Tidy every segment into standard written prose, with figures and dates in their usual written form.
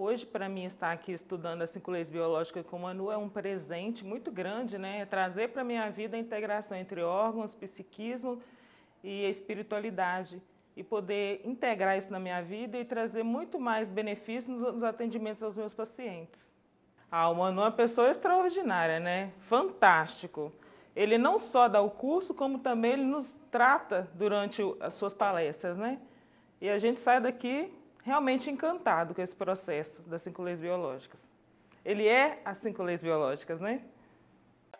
Hoje, para mim, estar aqui estudando a 5 leis biológicas com o Manu é um presente muito grande, né? É trazer para a minha vida a integração entre órgãos, psiquismo e espiritualidade. E poder integrar isso na minha vida e trazer muito mais benefícios nos atendimentos aos meus pacientes. O Manu é uma pessoa extraordinária, né? Fantástico. Ele não só dá o curso, como também ele nos trata durante as suas palestras, né? E a gente sai daqui realmente encantado com esse processo das 5 leis biológicas. Ele é as 5 leis biológicas, né?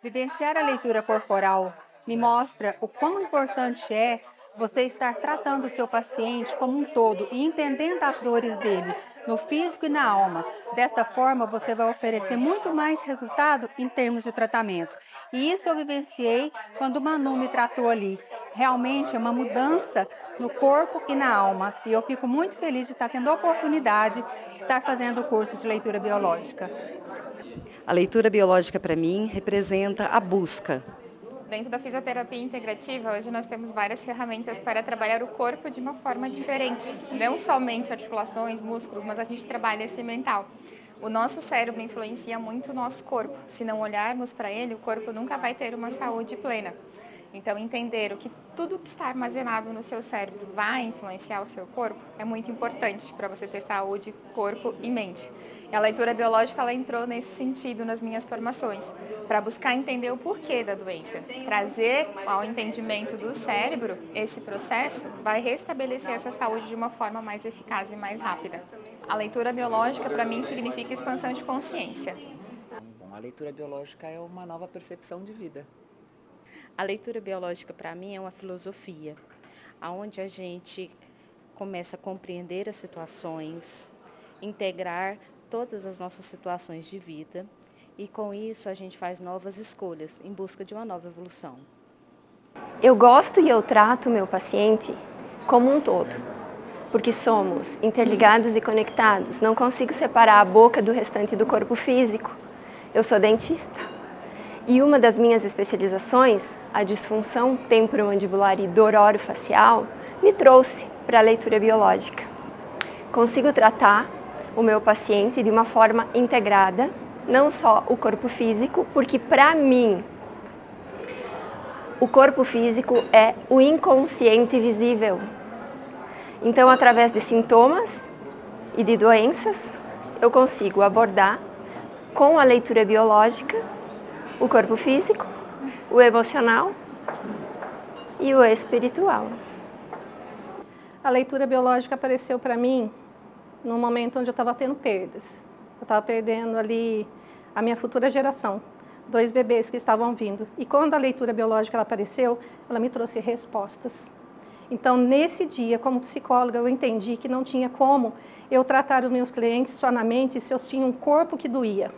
Vivenciar a leitura corporal me mostra o quão importante é você estar tratando o seu paciente como um todo e entendendo as dores dele, no físico e na alma. Desta forma, você vai oferecer muito mais resultado em termos de tratamento. E isso eu vivenciei quando o Manu me tratou ali. Realmente é uma mudança no corpo e na alma. E eu fico muito feliz de estar tendo a oportunidade de estar fazendo o curso de leitura biológica. A leitura biológica, para mim, representa a busca. Dentro da fisioterapia integrativa, hoje nós temos várias ferramentas para trabalhar o corpo de uma forma diferente. Não somente articulações, músculos, mas a gente trabalha esse mental. O nosso cérebro influencia muito o nosso corpo. Se não olharmos para ele, o corpo nunca vai ter uma saúde plena. Então, entender que tudo que está armazenado no seu cérebro vai influenciar o seu corpo é muito importante para você ter saúde, corpo e mente. E a leitura biológica ela entrou nesse sentido nas minhas formações, para buscar entender o porquê da doença. Trazer ao entendimento do cérebro esse processo vai restabelecer essa saúde de uma forma mais eficaz e mais rápida. A leitura biológica, para mim, significa expansão de consciência. Bom, a leitura biológica é uma nova percepção de vida. A leitura biológica, para mim, é uma filosofia, onde a gente começa a compreender as situações, integrar todas as nossas situações de vida e, com isso, a gente faz novas escolhas em busca de uma nova evolução. Eu gosto e eu trato o meu paciente como um todo, porque somos interligados e conectados. Não consigo separar a boca do restante do corpo físico. Eu sou dentista. E uma das minhas especializações, a disfunção temporomandibular e dor orofacial, me trouxe para a leitura biológica. Consigo tratar o meu paciente de uma forma integrada, não só o corpo físico, porque para mim o corpo físico é o inconsciente visível. Então, através de sintomas e de doenças, eu consigo abordar com a leitura biológica o corpo físico, o emocional e o espiritual. A leitura biológica apareceu para mim no momento onde eu estava tendo perdas. Eu estava perdendo ali a minha futura geração, 2 bebês que estavam vindo. E quando a leitura biológica ela apareceu, ela me trouxe respostas. Então, nesse dia, como psicóloga, eu entendi que não tinha como eu tratar os meus clientes só na mente se eu tinha um corpo que doía,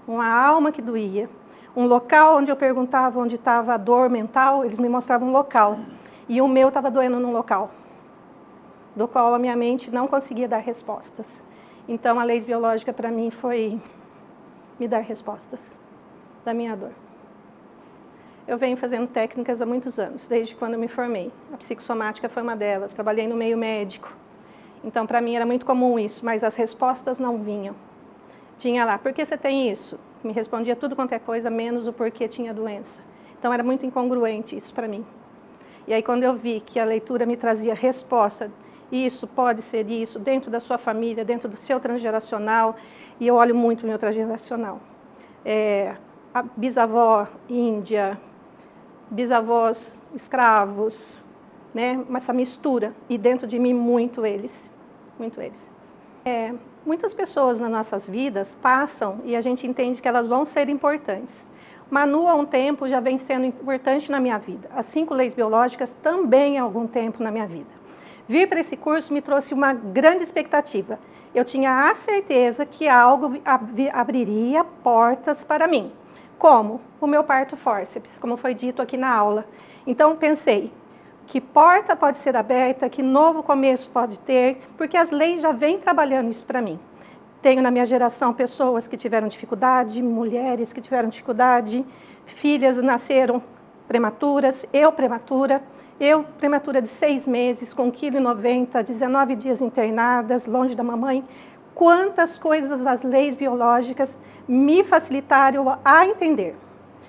uma alma que doía, um local onde eu perguntava onde estava a dor mental, eles me mostravam um local. E o meu estava doendo num local, do qual a minha mente não conseguia dar respostas. Então, a lei biológica para mim foi me dar respostas da minha dor. Eu venho fazendo técnicas há muitos anos, desde quando eu me formei. A psicossomática foi uma delas, trabalhei no meio médico. Então, para mim era muito comum isso, mas as respostas não vinham. Tinha lá, por que você tem isso? Me respondia tudo quanto é coisa, menos o porquê tinha doença. Então, era muito incongruente isso para mim. E aí, quando eu vi que a leitura me trazia resposta, isso pode ser isso, dentro da sua família, dentro do seu transgeracional, e eu olho muito o meu transgeracional. A bisavó índia, bisavós escravos, né? Essa mistura, e dentro de mim muito eles, muito eles. Muitas pessoas nas nossas vidas passam e a gente entende que elas vão ser importantes. Manu, há um tempo, já vem sendo importante na minha vida. As 5 leis biológicas também há algum tempo na minha vida. Vir para esse curso me trouxe uma grande expectativa. Eu tinha a certeza que algo abriria portas para mim. Como? O meu parto fórceps, como foi dito aqui na aula. Então, pensei, que porta pode ser aberta, que novo começo pode ter, porque as leis já vêm trabalhando isso para mim. Tenho na minha geração pessoas que tiveram dificuldade, mulheres que tiveram dificuldade, filhas nasceram prematuras, eu prematura de 6 meses, com 1,90 kg, 19 dias internadas, longe da mamãe, quantas coisas as leis biológicas me facilitaram a entender.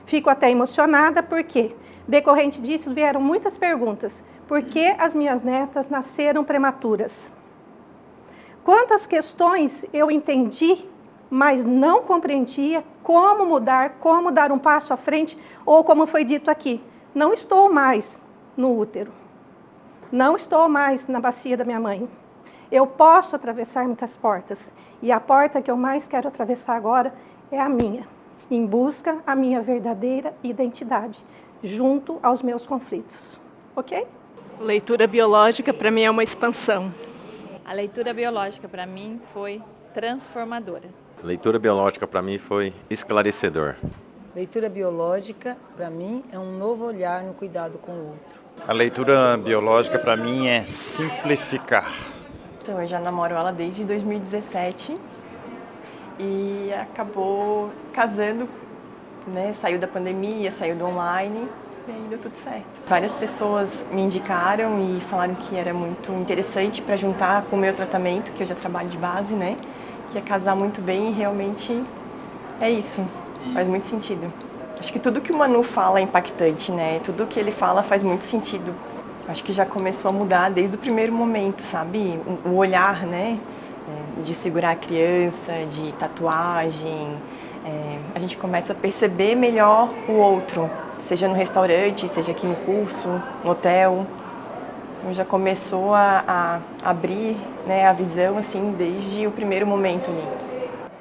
Fico até emocionada porque, decorrente disso, vieram muitas perguntas. Por que as minhas netas nasceram prematuras? Quantas questões eu entendi, mas não compreendia como mudar, como dar um passo à frente, ou como foi dito aqui, não estou mais no útero, não estou mais na bacia da minha mãe. Eu posso atravessar muitas portas, e a porta que eu mais quero atravessar agora é a minha, em busca da minha verdadeira identidade, junto aos meus conflitos. Ok? Leitura biológica para mim é uma expansão. A leitura biológica para mim foi transformadora. Leitura biológica para mim foi esclarecedor. Leitura biológica para mim é um novo olhar no cuidado com o outro. A leitura biológica para mim é simplificar. Então, eu já namoro ela desde 2017 e acabou casando, né? Saiu da pandemia, saiu do online. E aí deu tudo certo. Várias pessoas me indicaram e falaram que era muito interessante para juntar com o meu tratamento, que eu já trabalho de base, né? Que ia casar muito bem e realmente é isso. Faz muito sentido. Acho que tudo que o Manu fala é impactante, né? Tudo que ele fala faz muito sentido. Acho que já começou a mudar desde o primeiro momento, sabe? O olhar, né? De segurar a criança, de tatuagem. A gente começa a perceber melhor o outro, seja no restaurante, seja aqui no curso, no hotel. Então já começou a abrir, né, a visão assim, desde o primeiro momento ali.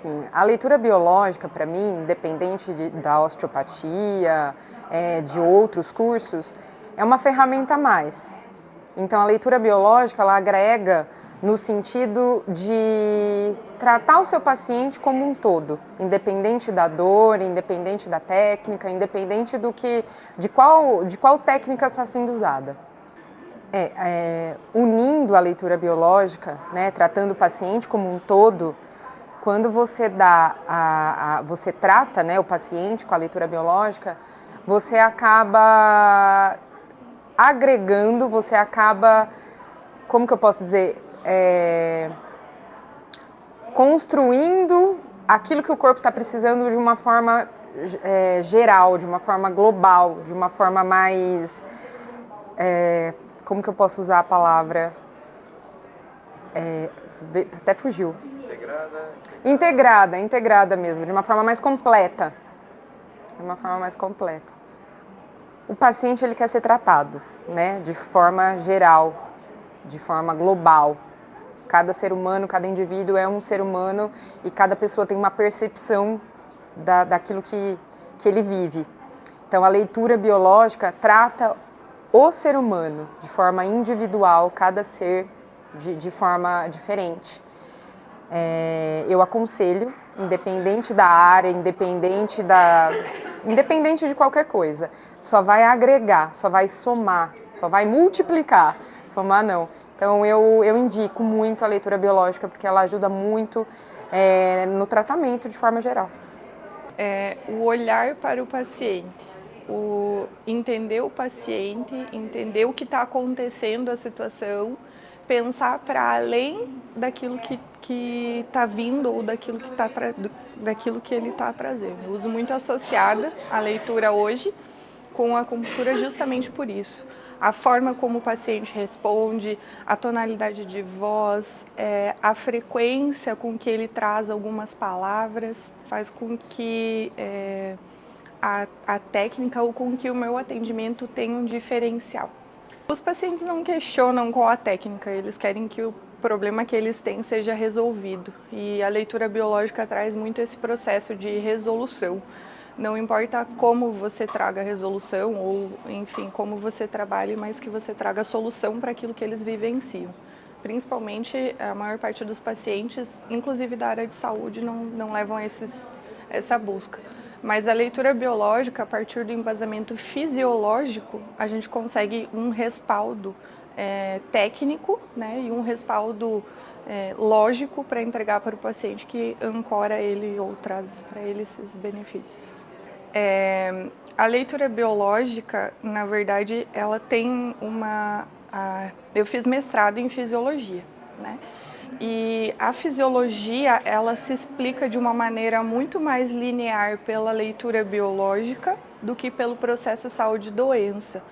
Sim, a leitura biológica, para mim, independente da osteopatia, de outros cursos, é uma ferramenta a mais. Então a leitura biológica, ela agrega no sentido de tratar o seu paciente como um todo, independente da dor, independente da técnica, independente de qual técnica está sendo usada. Unindo a leitura biológica, né, tratando o paciente como um todo, quando você você trata, né, o paciente com a leitura biológica, você acaba agregando, você acaba, como que eu posso dizer, construindo aquilo que o corpo está precisando de uma forma geral, de uma forma global, de uma forma mais, como que eu posso usar a palavra? Até fugiu. Integrada mesmo, de uma forma mais completa. De uma forma mais completa. O paciente, ele quer ser tratado, né, de forma geral, de forma global. Cada ser humano, cada indivíduo é um ser humano e cada pessoa tem uma percepção daquilo que ele vive. Então, a leitura biológica trata o ser humano de forma individual, cada ser de forma diferente. Eu aconselho, independente da área, independente de qualquer coisa, só vai agregar, só vai somar, só vai multiplicar, somar não. Então eu indico muito a leitura biológica porque ela ajuda muito no tratamento de forma geral. O olhar para o paciente, o entender o paciente, entender o que está acontecendo, a situação, pensar para além daquilo que está vindo ou daquilo que ele está trazendo. Eu uso muito associada a leitura hoje com a acupuntura justamente por isso. A forma como o paciente responde, a tonalidade de voz, a frequência com que ele traz algumas palavras, faz com que a técnica ou com que o meu atendimento tenha um diferencial. Os pacientes não questionam qual a técnica, eles querem que o problema que eles têm seja resolvido. E a leitura biológica traz muito esse processo de resolução. Não importa como você traga a resolução ou, enfim, como você trabalhe, mas que você traga a solução para aquilo que eles vivenciam. Principalmente, a maior parte dos pacientes, inclusive da área de saúde, não levam essa busca. Mas a leitura biológica, a partir do embasamento fisiológico, a gente consegue um respaldo técnico, né, e um respaldo lógico para entregar para o paciente que ancora ele ou traz para ele esses benefícios. A leitura biológica, na verdade, ela tem eu fiz mestrado em fisiologia, né? E a fisiologia, ela se explica de uma maneira muito mais linear pela leitura biológica do que pelo processo saúde-doença.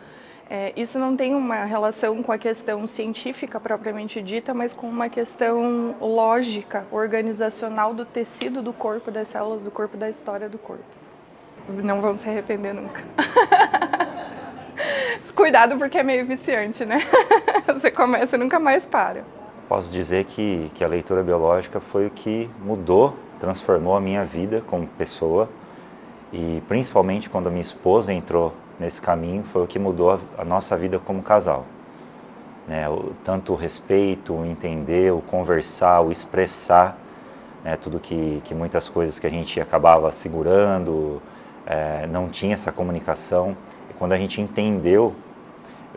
Isso não tem uma relação com a questão científica propriamente dita, mas com uma questão lógica, organizacional do tecido do corpo, das células do corpo, da história do corpo. Não vão se arrepender nunca. Cuidado porque é meio viciante, né? Você começa e nunca mais para. Posso dizer que a leitura biológica foi o que mudou, transformou a minha vida como pessoa e principalmente quando a minha esposa entrou nesse caminho foi o que mudou a nossa vida como casal. Né? Tanto o respeito, o entender, o conversar, o expressar, né? Tudo que muitas coisas que a gente acabava segurando, não tinha essa comunicação. E quando a gente entendeu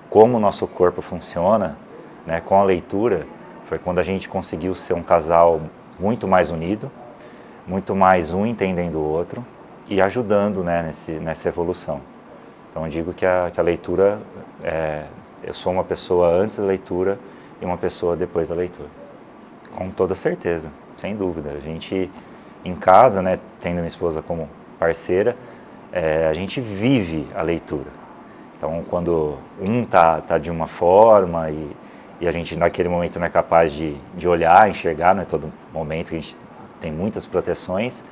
como o nosso corpo funciona, né, com a leitura, foi quando a gente conseguiu ser um casal muito mais unido, muito mais um entendendo o outro e ajudando, né, nessa evolução. Então eu digo que a leitura, eu sou uma pessoa antes da leitura e uma pessoa depois da leitura. Com toda certeza, sem dúvida. A gente, em casa, né, tendo minha esposa como parceira, a gente vive a leitura. Então quando um tá de uma forma e a gente naquele momento não é capaz de olhar, enxergar, não é todo momento que a gente tem muitas proteções,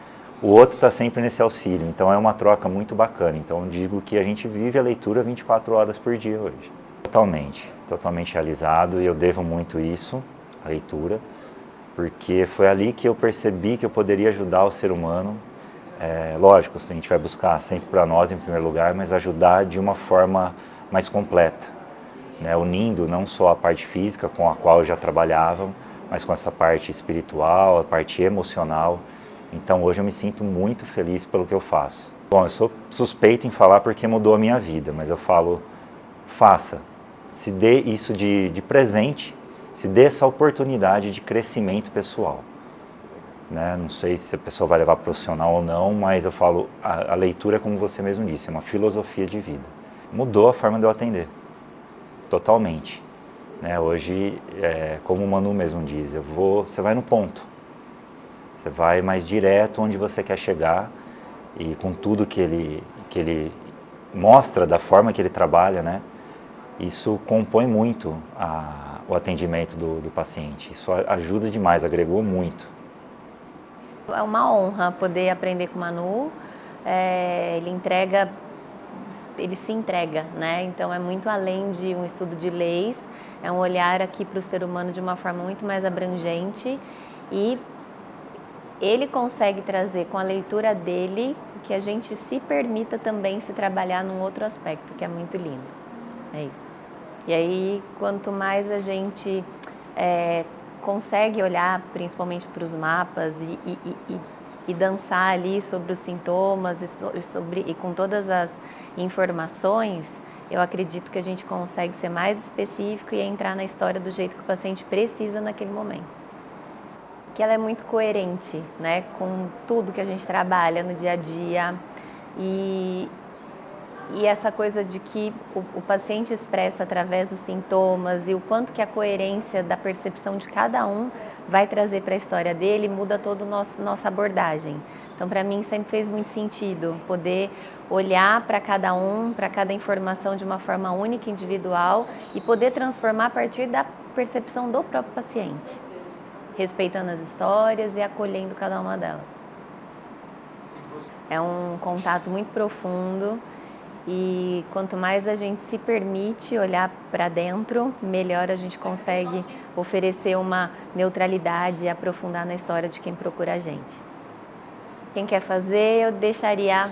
o outro está sempre nesse auxílio, então é uma troca muito bacana. Então eu digo que a gente vive a leitura 24 horas por dia hoje. Totalmente realizado e eu devo muito isso, a leitura, porque foi ali que eu percebi que eu poderia ajudar o ser humano. Lógico, a gente vai buscar sempre para nós em primeiro lugar, mas ajudar de uma forma mais completa, né? Unindo não só a parte física com a qual eu já trabalhava, mas com essa parte espiritual, a parte emocional. Então hoje eu me sinto muito feliz pelo que eu faço. Bom, eu sou suspeito em falar porque mudou a minha vida, mas eu falo, faça, se dê isso de presente, se dê essa oportunidade de crescimento pessoal. Né? Não sei se a pessoa vai levar profissional ou não, mas eu falo, a leitura, como você mesmo disse, é uma filosofia de vida. Mudou a forma de eu atender, totalmente. Né? Hoje, como o Manu mesmo diz, você vai no ponto. Você vai mais direto onde você quer chegar e com tudo que ele mostra, da forma que ele trabalha, né? Isso compõe muito o atendimento do paciente. Isso ajuda demais, agregou muito. É uma honra poder aprender com o Manu. Ele se entrega, né? Então é muito além de um estudo de leis, é um olhar aqui para o ser humano de uma forma muito mais abrangente e ele consegue trazer com a leitura dele que a gente se permita também se trabalhar num outro aspecto, que é muito lindo. É isso. E aí, quanto mais a gente consegue olhar principalmente para os mapas e dançar ali sobre os sintomas e com todas as informações, eu acredito que a gente consegue ser mais específico e entrar na história do jeito que o paciente precisa naquele momento. Que ela é muito coerente, né, com tudo que a gente trabalha no dia a dia e essa coisa de que o paciente expressa através dos sintomas e o quanto que a coerência da percepção de cada um vai trazer para a história dele muda toda a nossa abordagem. Então, para mim, sempre fez muito sentido poder olhar para cada para cada informação de uma forma única, individual e poder transformar a partir da percepção do próprio paciente, respeitando as histórias e acolhendo cada uma delas. É um contato muito profundo e quanto mais a gente se permite olhar para dentro, melhor a gente consegue oferecer uma neutralidade e aprofundar na história de quem procura a gente. Quem quer fazer, eu deixaria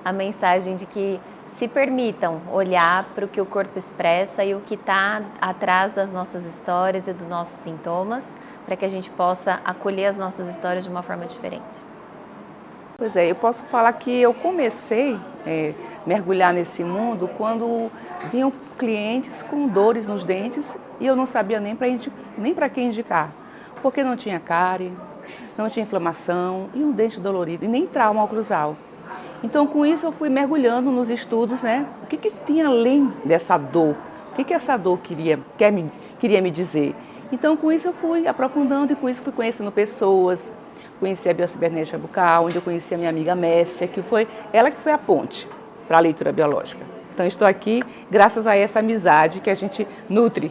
a mensagem de que se permitam olhar para o que o corpo expressa e o que está atrás das nossas histórias e dos nossos sintomas, para que a gente possa acolher as nossas histórias de uma forma diferente. Pois é, eu posso falar que eu comecei a mergulhar nesse mundo quando vinham clientes com dores nos dentes e eu não sabia nem para quem indicar, porque não tinha cárie, não tinha inflamação e um dente dolorido e nem trauma oclusal. Então com isso eu fui mergulhando nos estudos, né? O que tinha além dessa dor? O que essa dor queria me dizer? Então, com isso eu fui aprofundando e com isso fui conhecendo pessoas, conheci a biocibernética bucal, onde eu conheci a minha amiga Messia, que foi ela que foi a ponte para a leitura biológica. Então, estou aqui graças a essa amizade que a gente nutre.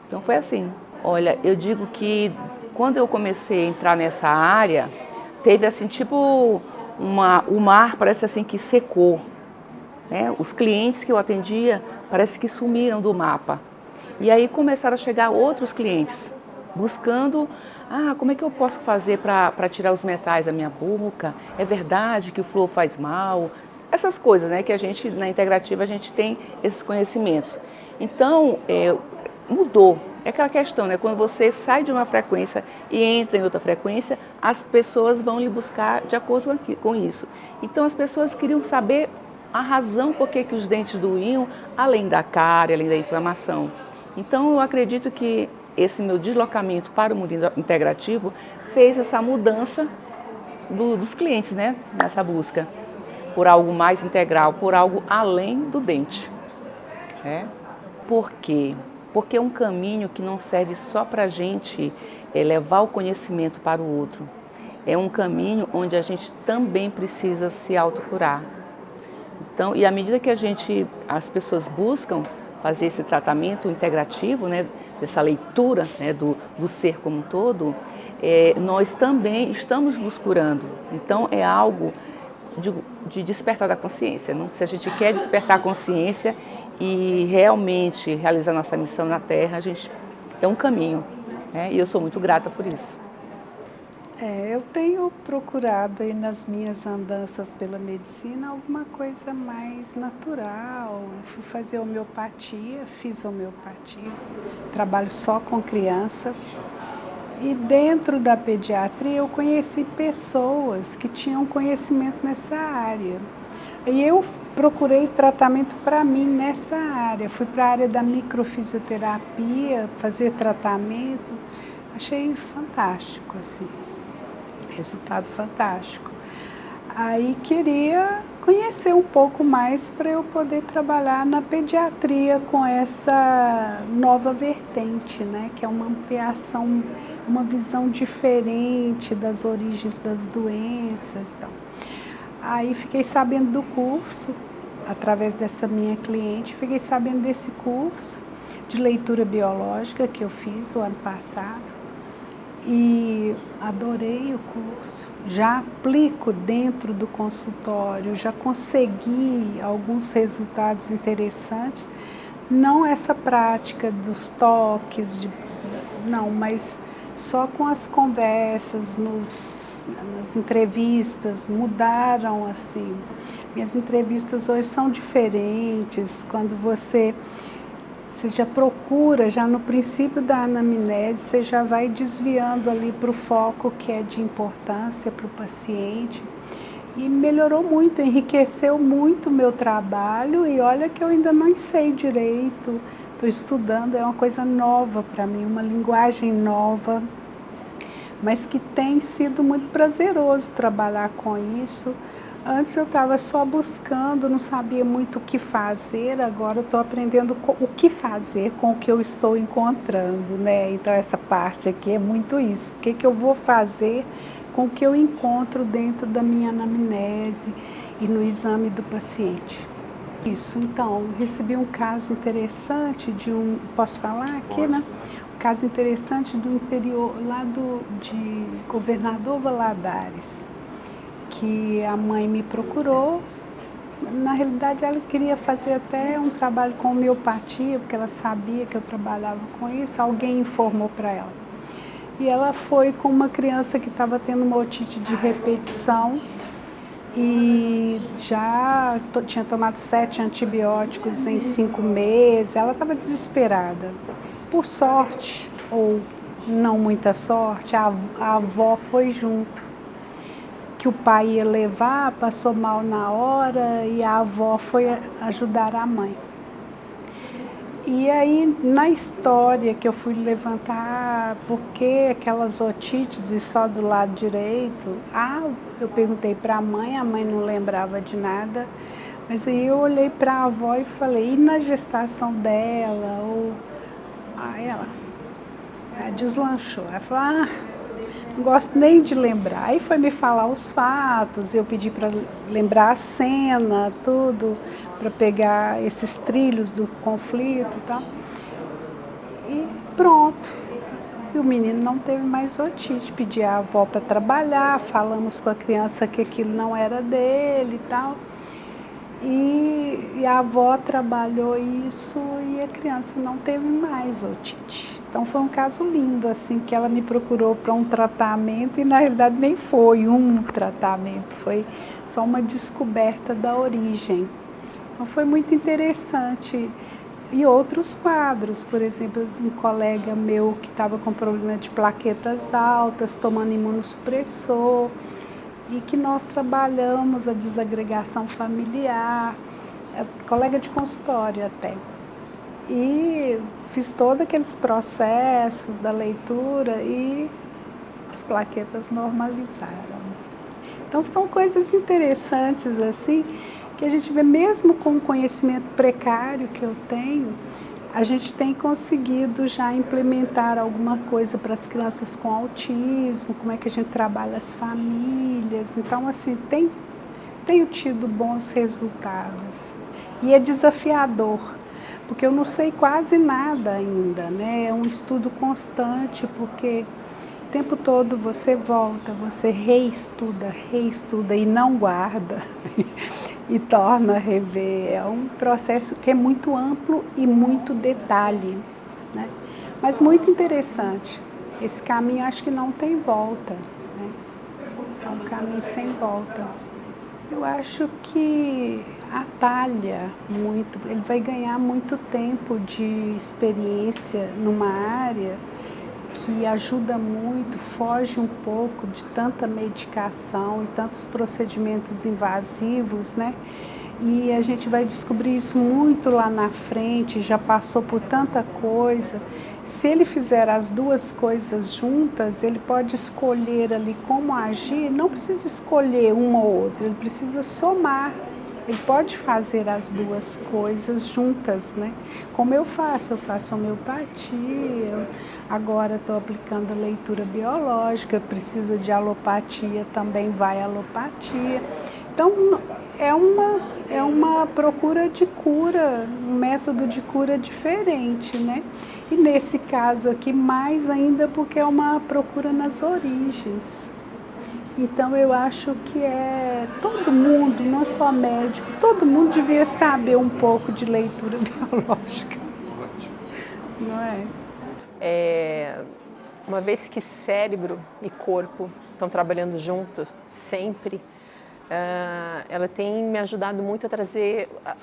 Então, foi assim. Olha, eu digo que quando eu comecei a entrar nessa área, teve assim, tipo, o mar parece assim que secou. Né? Os clientes que eu atendia parece que sumiram do mapa. E aí começaram a chegar outros clientes, buscando, como é que eu posso fazer para tirar os metais da minha boca? É verdade que o flúor faz mal? Essas coisas, né, que a gente, na integrativa, a gente tem esses conhecimentos. Então, mudou. É aquela questão, né? Quando você sai de uma frequência e entra em outra frequência, as pessoas vão lhe buscar de acordo com isso. Então, as pessoas queriam saber a razão por que os dentes doíam, além da cárie, além da inflamação. Então, eu acredito que esse meu deslocamento para o mundo integrativo fez essa mudança dos clientes, né? Nessa busca por algo mais integral, por algo além do dente. Por quê? Porque é um caminho que não serve só para a gente levar o conhecimento para o outro. É um caminho onde a gente também precisa se autocurar. Então, e à medida que as pessoas buscam fazer esse tratamento integrativo, né, dessa leitura, né, do ser como um todo, nós também estamos nos curando. Então, é algo de despertar da consciência. Não? Se a gente quer despertar a consciência e realmente realizar nossa missão na Terra, a gente é um caminho, né? E eu sou muito grata por isso. Eu tenho procurado aí nas minhas andanças pela medicina alguma coisa mais natural. Fui fazer homeopatia, fiz homeopatia, trabalho só com criança. E dentro da pediatria eu conheci pessoas que tinham conhecimento nessa área. E eu procurei tratamento para mim nessa área. Fui para a área da microfisioterapia, fazer tratamento. Achei fantástico, assim. Resultado fantástico. Aí queria conhecer um pouco mais para eu poder trabalhar na pediatria com essa nova vertente, né? Que é uma ampliação, uma visão diferente das origens das doenças. Então. Aí fiquei sabendo do curso, através dessa minha cliente, fiquei sabendo desse curso de leitura biológica que eu fiz o ano passado. E adorei o curso, já aplico dentro do consultório, já consegui alguns resultados interessantes, não essa prática dos toques, não, mas só com as conversas, nas entrevistas, mudaram assim. Minhas entrevistas hoje são diferentes, quando você já procura, já no princípio da anamnese, você já vai desviando ali para o foco que é de importância para o paciente. E melhorou muito, enriqueceu muito o meu trabalho e olha que eu ainda não sei direito, estou estudando, é uma coisa nova para mim, uma linguagem nova, mas que tem sido muito prazeroso trabalhar com isso. Antes eu estava só buscando, não sabia muito o que fazer, agora eu estou aprendendo o que fazer com o que eu estou encontrando, né? Então essa parte aqui é muito isso, o que eu vou fazer com o que eu encontro dentro da minha anamnese e no exame do paciente. Isso, então, recebi um caso interessante posso falar aqui, né? Um caso interessante do interior, lá de Governador Valadares, que a mãe me procurou. Na realidade, ela queria fazer até um trabalho com homeopatia, porque ela sabia que eu trabalhava com isso, alguém informou para ela. E ela foi com uma criança que estava tendo uma otite de repetição e já tinha tomado 7 antibióticos em 5 meses, ela estava desesperada. Por sorte, ou não muita sorte, a avó foi junto. Que o pai ia levar, passou mal na hora e a avó foi ajudar a mãe. E aí, na história que eu fui levantar, por que aquelas otites só do lado direito? Eu perguntei para a mãe não lembrava de nada, mas aí eu olhei para a avó e falei, e na gestação dela? Ela, Aí deslanchou. Aí falou, não gosto nem de lembrar. Aí foi me falar os fatos, eu pedi para lembrar a cena, tudo, para pegar esses trilhos do conflito e tal. E pronto. E o menino não teve mais otite. Pedi a avó para trabalhar, falamos com a criança que aquilo não era dele e tal. E a avó trabalhou isso e a criança não teve mais otite. Então foi um caso lindo, assim, que ela me procurou para um tratamento e na realidade nem foi um tratamento, foi só uma descoberta da origem. Então foi muito interessante. E outros quadros, por exemplo, um colega meu que estava com problema de plaquetas altas, tomando imunossupressor, e que nós trabalhamos a desagregação familiar, colega de consultório até. E fiz todos aqueles processos da leitura e as plaquetas normalizaram. Então são coisas interessantes assim, que a gente vê mesmo com o conhecimento precário que eu tenho, a gente tem conseguido já implementar alguma coisa para as crianças com autismo, como é que a gente trabalha as famílias. Então, assim, tenho tido bons resultados. E é desafiador, porque eu não sei quase nada ainda, né? É um estudo constante, porque o tempo todo você volta, você reestuda e não guarda. E torna a rever. É um processo que é muito amplo e muito detalhe, né? Mas muito interessante. Esse caminho acho que não tem volta, né? É um caminho sem volta. Eu acho que atalha muito, ele vai ganhar muito tempo de experiência numa área que ajuda muito, foge um pouco de tanta medicação e tantos procedimentos invasivos, né? E a gente vai descobrir isso muito lá na frente, já passou por tanta coisa. Se ele fizer as duas coisas juntas, ele pode escolher ali como agir, não precisa escolher uma ou outra, ele precisa somar. Ele pode fazer as duas coisas juntas, né? Como eu faço homeopatia, agora estou aplicando a leitura biológica, precisa de alopatia, também vai alopatia. Então, é uma procura de cura, um método de cura diferente, né? E nesse caso aqui, mais ainda porque é uma procura nas origens. Então, eu acho que todo mundo, não só médico, todo mundo devia saber um pouco de leitura biológica. Não é? Uma vez que cérebro e corpo estão trabalhando juntos, sempre, ela tem me ajudado muito a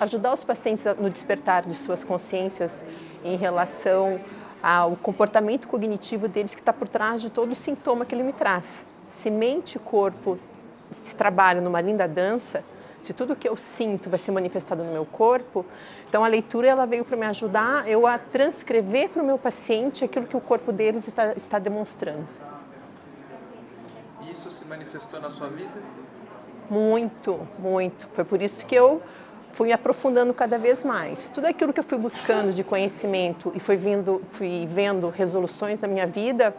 ajudar os pacientes no despertar de suas consciências em relação ao comportamento cognitivo deles que está por trás de todo o sintoma que ele me traz. Se mente e corpo se trabalham numa linda dança, se tudo que eu sinto vai ser manifestado no meu corpo, então a leitura ela veio para me ajudar a transcrever para o meu paciente aquilo que o corpo deles está demonstrando. Isso se manifestou na sua vida? Muito, muito. Foi por isso que eu fui aprofundando cada vez mais. Tudo aquilo que eu fui buscando de conhecimento e fui vendo resoluções na minha vida,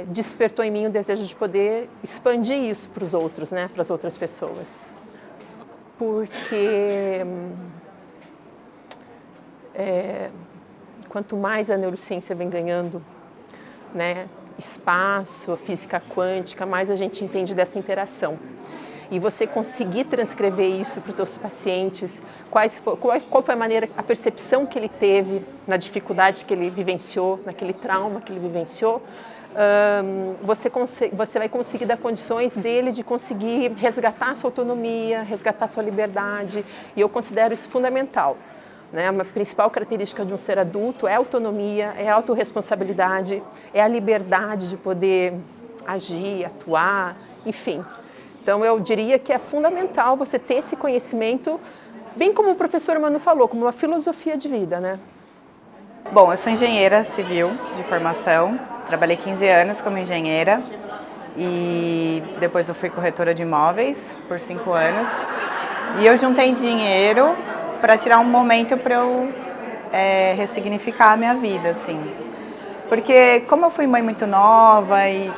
despertou em mim o desejo de poder expandir isso para os outros, né, para as outras pessoas. Porque quanto mais a neurociência vem ganhando, né, espaço, a física quântica, mais a gente entende dessa interação. E você conseguir transcrever isso para os seus pacientes, qual foi a percepção que ele teve na dificuldade que ele vivenciou, naquele trauma que ele vivenciou, você vai conseguir dar condições dele de conseguir resgatar sua autonomia, resgatar sua liberdade, e eu considero isso fundamental. Né? A principal característica de um ser adulto é a autonomia, é a autorresponsabilidade, é a liberdade de poder agir, atuar, enfim. Então, eu diria que é fundamental você ter esse conhecimento, bem como o professor Manu falou, como uma filosofia de vida, né? Bom, eu sou engenheira civil de formação, trabalhei 15 anos como engenheira e depois eu fui corretora de imóveis por 5 anos. E eu juntei dinheiro para tirar um momento para eu ressignificar a minha vida, assim. Porque como eu fui mãe muito nova e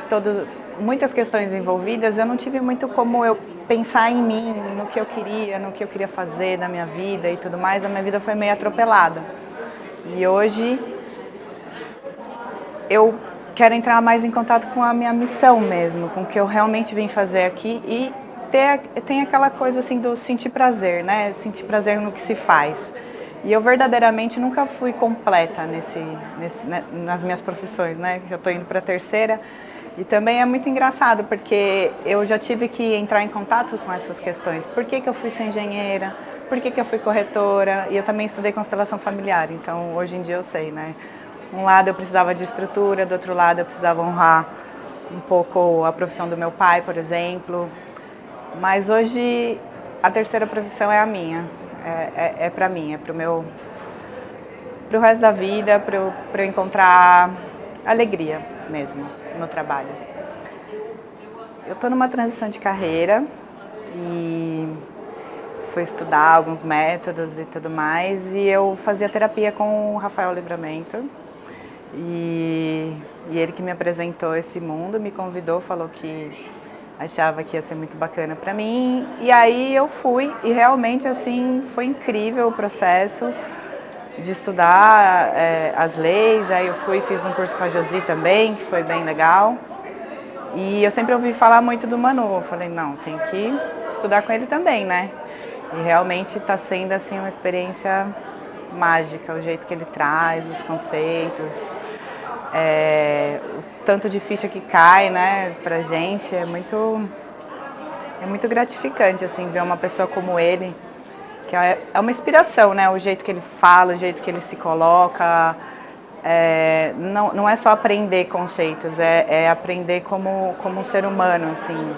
muitas questões envolvidas, eu não tive muito como eu pensar em mim, no que eu queria fazer da minha vida e tudo mais. A minha vida foi meio atropelada. E hoje eu quero entrar mais em contato com a minha missão mesmo, com o que eu realmente vim fazer aqui e tem aquela coisa assim do sentir prazer, né? Sentir prazer no que se faz. E eu verdadeiramente nunca fui completa nas minhas profissões, né? Eu estou indo para a terceira e também é muito engraçado porque eu já tive que entrar em contato com essas questões. Por que eu fui ser engenheira? Por que eu fui corretora? E eu também estudei constelação familiar, então hoje em dia eu sei, né? Um lado eu precisava de estrutura, do outro lado eu precisava honrar um pouco a profissão do meu pai, por exemplo. Mas hoje a terceira profissão é a minha, é para mim, é pro resto da vida, para eu encontrar alegria mesmo no trabalho. Eu estou numa transição de carreira e fui estudar alguns métodos e tudo mais, e eu fazia terapia com o Rafael Livramento. E ele que me apresentou esse mundo, me convidou, falou que achava que ia ser muito bacana para mim. E aí eu fui e realmente assim foi incrível o processo de estudar as leis. Aí eu fui e fiz um curso com a Josi também, que foi bem legal. E eu sempre ouvi falar muito do Manu. Eu falei, não, tem que estudar com ele também, né? E realmente está sendo assim uma experiência mágica, o jeito que ele traz, os conceitos, o tanto de ficha que cai, né, pra gente, é muito gratificante, assim, ver uma pessoa como ele, que é uma inspiração, né, o jeito que ele fala, o jeito que ele se coloca, não é só aprender conceitos, é aprender como um ser humano, assim,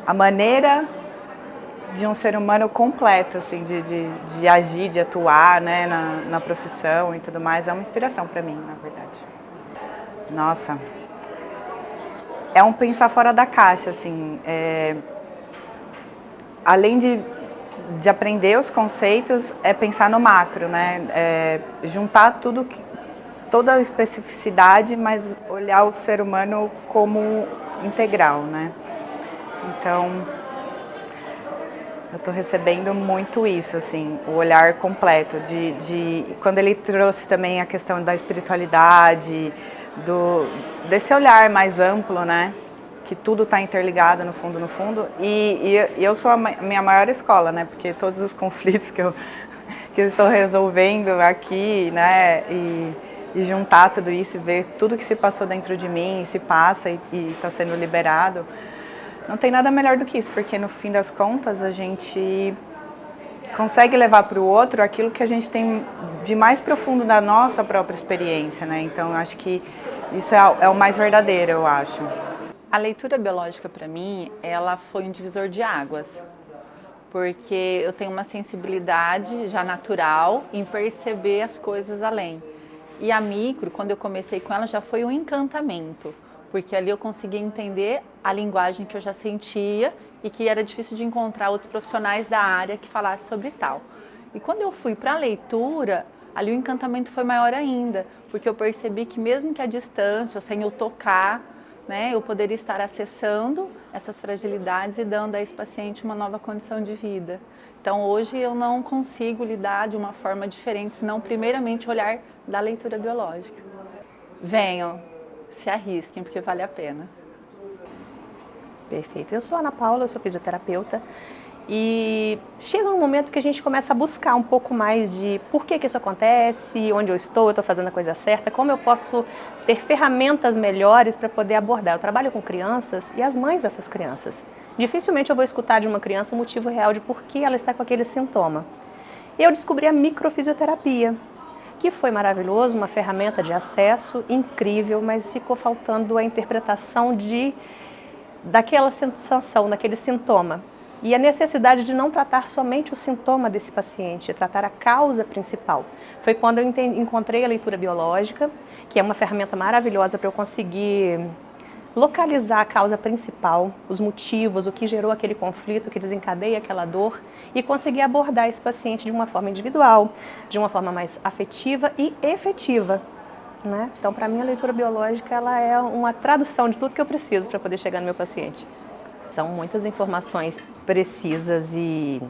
a maneira de um ser humano completo, assim, de agir, de atuar, né, na profissão e tudo mais, é uma inspiração para mim, na verdade. Nossa, é um pensar fora da caixa, assim, além de aprender os conceitos, é pensar no macro, né, juntar toda a especificidade, mas olhar o ser humano como integral, né. Então, eu estou recebendo muito isso, assim, o olhar completo, quando ele trouxe também a questão da espiritualidade, desse olhar mais amplo, né, que tudo está interligado no fundo, e eu sou a minha maior escola, né, porque todos os conflitos que eu estou resolvendo aqui, né, e juntar tudo isso e ver tudo que se passou dentro de mim, e se passa e está sendo liberado. Não tem nada melhor do que isso, porque no fim das contas a gente consegue levar para o outro aquilo que a gente tem de mais profundo da nossa própria experiência, né? Então eu acho que isso é o mais verdadeiro, eu acho. A leitura biológica para mim, ela foi um divisor de águas, porque eu tenho uma sensibilidade já natural em perceber as coisas além. E a micro, quando eu comecei com ela, já foi um encantamento, porque ali eu conseguia entender a linguagem que eu já sentia e que era difícil de encontrar outros profissionais da área que falassem sobre tal. E quando eu fui para a leitura, ali o encantamento foi maior ainda, porque eu percebi que mesmo que à distância, sem eu tocar, né, eu poderia estar acessando essas fragilidades e dando a esse paciente uma nova condição de vida. Então hoje eu não consigo lidar de uma forma diferente, senão primeiramente olhar da leitura biológica. Venham, se arrisquem, porque vale a pena. Perfeito. Eu sou a Ana Paula, eu sou fisioterapeuta e chega um momento que a gente começa a buscar um pouco mais de por que isso acontece, onde eu estou fazendo a coisa certa, como eu posso ter ferramentas melhores para poder abordar. Eu trabalho com crianças e as mães dessas crianças. Dificilmente eu vou escutar de uma criança o motivo real de por que ela está com aquele sintoma. Eu descobri a microfisioterapia, que foi maravilhoso, uma ferramenta de acesso incrível, mas ficou faltando a interpretação daquela sensação, daquele sintoma. E a necessidade de não tratar somente o sintoma desse paciente, tratar a causa principal. Foi quando eu encontrei a leitura biológica, que é uma ferramenta maravilhosa para eu conseguir localizar a causa principal, os motivos, o que gerou aquele conflito, o que desencadeia aquela dor e conseguir abordar esse paciente de uma forma individual, de uma forma mais afetiva e efetiva, né? Então, para mim, a leitura biológica ela é uma tradução de tudo que eu preciso para poder chegar no meu paciente. São muitas informações precisas e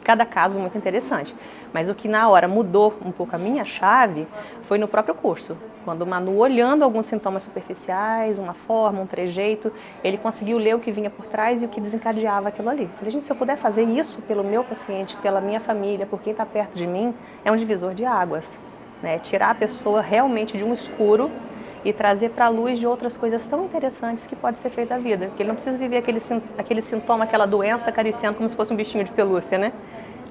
cada caso muito interessante. Mas o que na hora mudou um pouco a minha chave foi no próprio curso. Quando o Manu, olhando alguns sintomas superficiais, uma forma, um trejeito, ele conseguiu ler o que vinha por trás e o que desencadeava aquilo ali. Falei, gente, se eu puder fazer isso pelo meu paciente, pela minha família, por quem está perto de mim, é um divisor de águas, né? Tirar a pessoa realmente de um escuro e trazer para a luz de outras coisas tão interessantes que pode ser feita a vida. Porque ele não precisa viver aquele sintoma, aquela doença acariciando como se fosse um bichinho de pelúcia, né?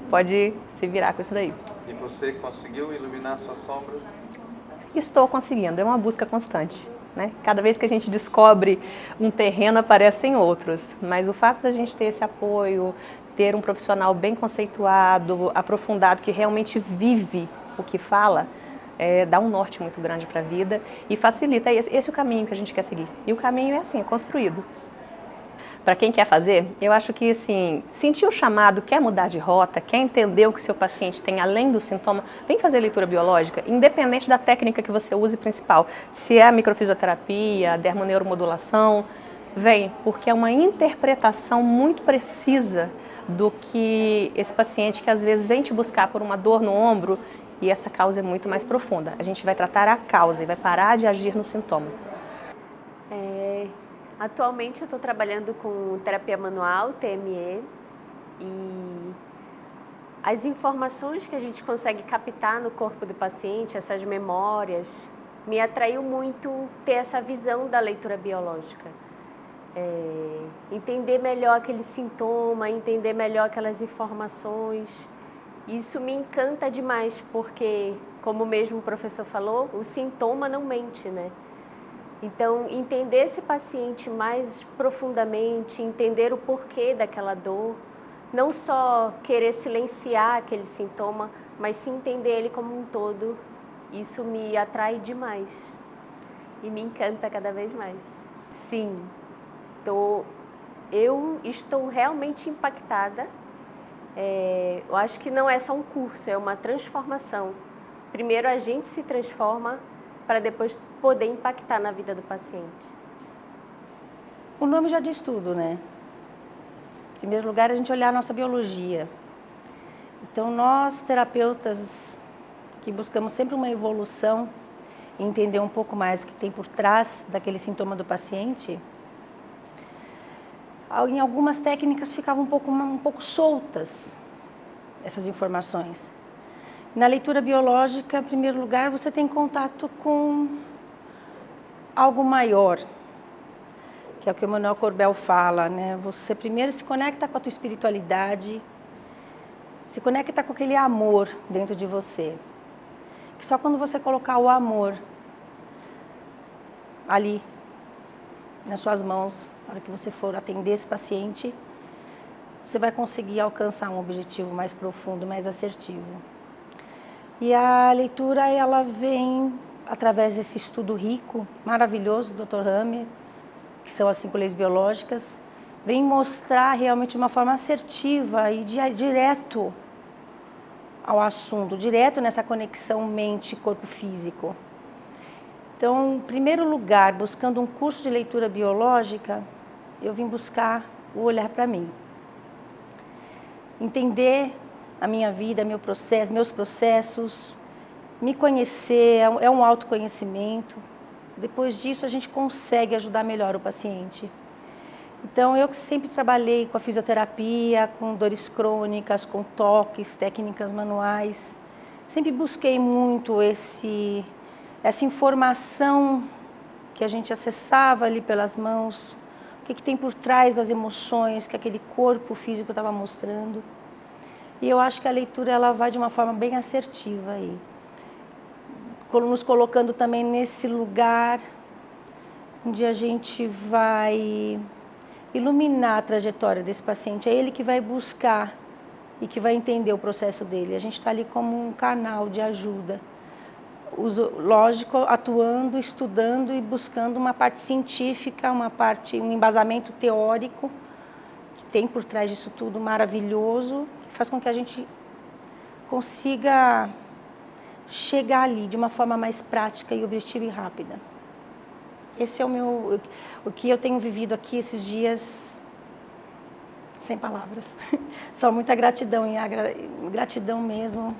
Pode se virar com isso daí. E você conseguiu iluminar suas sombras? Estou conseguindo, é uma busca constante, né? Cada vez que a gente descobre um terreno, aparecem outros. Mas o fato da gente ter esse apoio, ter um profissional bem conceituado, aprofundado, que realmente vive o que fala, dá um norte muito grande para a vida e facilita. Esse é o caminho que a gente quer seguir. E o caminho é assim, é construído. Para quem quer fazer, eu acho que assim, sentir o chamado, quer mudar de rota, quer entender o que o seu paciente tem além do sintoma, vem fazer leitura biológica, independente da técnica que você use principal. Se é a microfisioterapia, a dermoneuromodulação, vem, porque é uma interpretação muito precisa do que esse paciente que às vezes vem te buscar por uma dor no ombro, e essa causa é muito mais profunda. A gente vai tratar a causa e vai parar de agir no sintoma. Atualmente eu estou trabalhando com terapia manual, TME, e as informações que a gente consegue captar no corpo do paciente, essas memórias, me atraiu muito ter essa visão da leitura biológica. Entender melhor aquele sintoma, entender melhor aquelas informações. Isso me encanta demais, porque, como mesmo o professor falou, o sintoma não mente, né? Então, entender esse paciente mais profundamente, entender o porquê daquela dor, não só querer silenciar aquele sintoma, mas sim entender ele como um todo, isso me atrai demais e me encanta cada vez mais. Sim, eu estou realmente impactada. Eu acho que não é só um curso, é uma transformação. Primeiro a gente se transforma para depois poder impactar na vida do paciente. O nome já diz tudo, né? Em primeiro lugar, a gente olhar a nossa biologia. Então, nós, terapeutas, que buscamos sempre uma evolução, entender um pouco mais o que tem por trás daquele sintoma do paciente, em algumas técnicas ficavam um pouco soltas essas informações. Na leitura biológica, em primeiro lugar, você tem contato com algo maior, que é o que o Emmanuel Corbel fala, né? Você primeiro se conecta com a tua espiritualidade, se conecta com aquele amor dentro de você. Que só quando você colocar o amor ali, nas suas mãos, na hora que você for atender esse paciente, você vai conseguir alcançar um objetivo mais profundo, mais assertivo. E a leitura, ela vem através desse estudo rico, maravilhoso do Dr. Hammer, que são as 5 leis biológicas, vem mostrar realmente de uma forma assertiva e direto ao assunto, direto nessa conexão mente-corpo físico. Então, em primeiro lugar, buscando um curso de leitura biológica, eu vim buscar o olhar para mim. Entender a minha vida, meus processos, me conhecer, é um autoconhecimento. Depois disso, a gente consegue ajudar melhor o paciente. Então, eu que sempre trabalhei com a fisioterapia, com dores crônicas, com toques, técnicas manuais, sempre busquei muito essa informação que a gente acessava ali pelas mãos, o que tem por trás das emoções que aquele corpo físico estava mostrando. E eu acho que a leitura ela vai de uma forma bem assertiva aí, nos colocando também nesse lugar onde a gente vai iluminar a trajetória desse paciente. É ele que vai buscar e que vai entender o processo dele. A gente está ali como um canal de ajuda. lógico, atuando, estudando e buscando uma parte científica, um embasamento teórico que tem por trás disso tudo maravilhoso, que faz com que a gente consiga chegar ali de uma forma mais prática e objetiva e rápida. Esse é o que eu tenho vivido aqui esses dias, sem palavras. Só muita gratidão, gratidão mesmo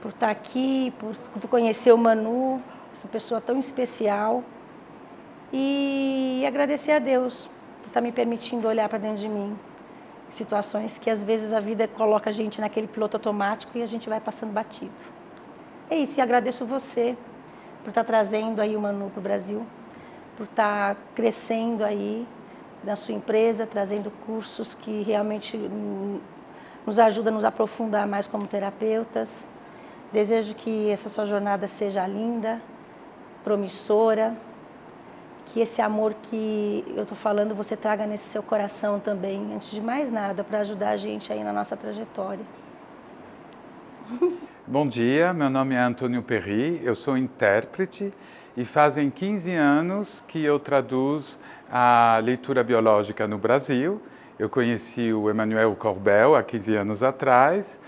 por estar aqui, por conhecer o Manu, essa pessoa tão especial. E agradecer a Deus por estar me permitindo olhar para dentro de mim. Situações que às vezes a vida coloca a gente naquele piloto automático e a gente vai passando batido. É isso, e agradeço você por estar trazendo aí o Manu para o Brasil, por estar crescendo aí na sua empresa, trazendo cursos que realmente nos ajudam a nos aprofundar mais como terapeutas. Desejo que essa sua jornada seja linda, promissora, que esse amor que eu estou falando você traga nesse seu coração também, antes de mais nada, para ajudar a gente aí na nossa trajetória. Bom dia, meu nome é Antônio Perry, eu sou intérprete e fazem 15 anos que eu traduzo a leitura biológica no Brasil. Eu conheci o Emmanuel Corbel há 15 anos atrás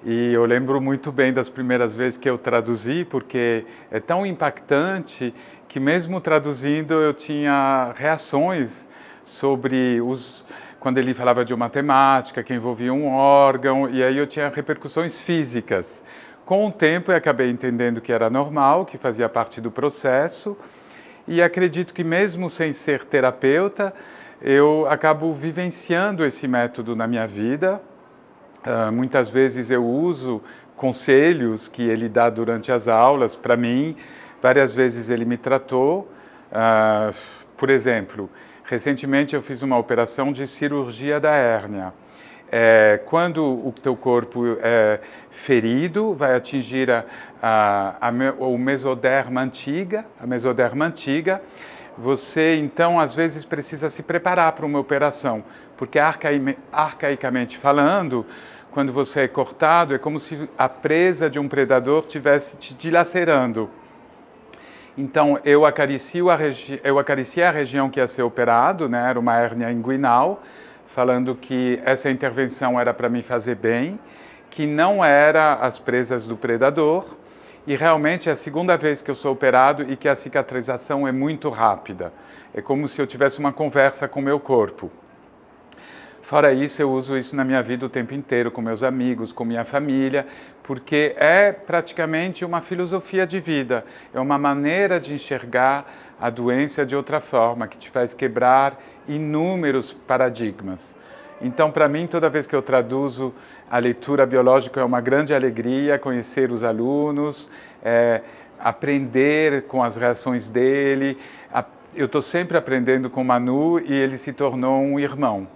e eu lembro muito bem das primeiras vezes que eu traduzi, porque é tão impactante que mesmo traduzindo eu tinha reações sobre quando ele falava de uma temática que envolvia um órgão, e aí eu tinha repercussões físicas. Com o tempo eu acabei entendendo que era normal, que fazia parte do processo, e acredito que mesmo sem ser terapeuta, eu acabo vivenciando esse método na minha vida. Muitas vezes eu uso conselhos que ele dá durante as aulas para mim, várias vezes ele me tratou. Por exemplo, recentemente eu fiz uma operação de cirurgia da hérnia. Quando o teu corpo é ferido, vai atingir o mesoderma antiga, você então às vezes precisa se preparar para uma operação, porque arcaicamente falando, quando você é cortado, é como se a presa de um predador estivesse te dilacerando. Então, eu acariciei a região que ia ser operado, né? Era uma hérnia inguinal, falando que essa intervenção era para me fazer bem, que não era as presas do predador, e realmente é a segunda vez que eu sou operado e que a cicatrização é muito rápida. É como se eu tivesse uma conversa com o meu corpo. Fora isso, eu uso isso na minha vida o tempo inteiro, com meus amigos, com minha família, porque é praticamente uma filosofia de vida, é uma maneira de enxergar a doença de outra forma, que te faz quebrar inúmeros paradigmas. Então, para mim, toda vez que eu traduzo a leitura biológica é uma grande alegria conhecer os alunos, aprender com as reações dele. Eu estou sempre aprendendo com o Manu e ele se tornou um irmão.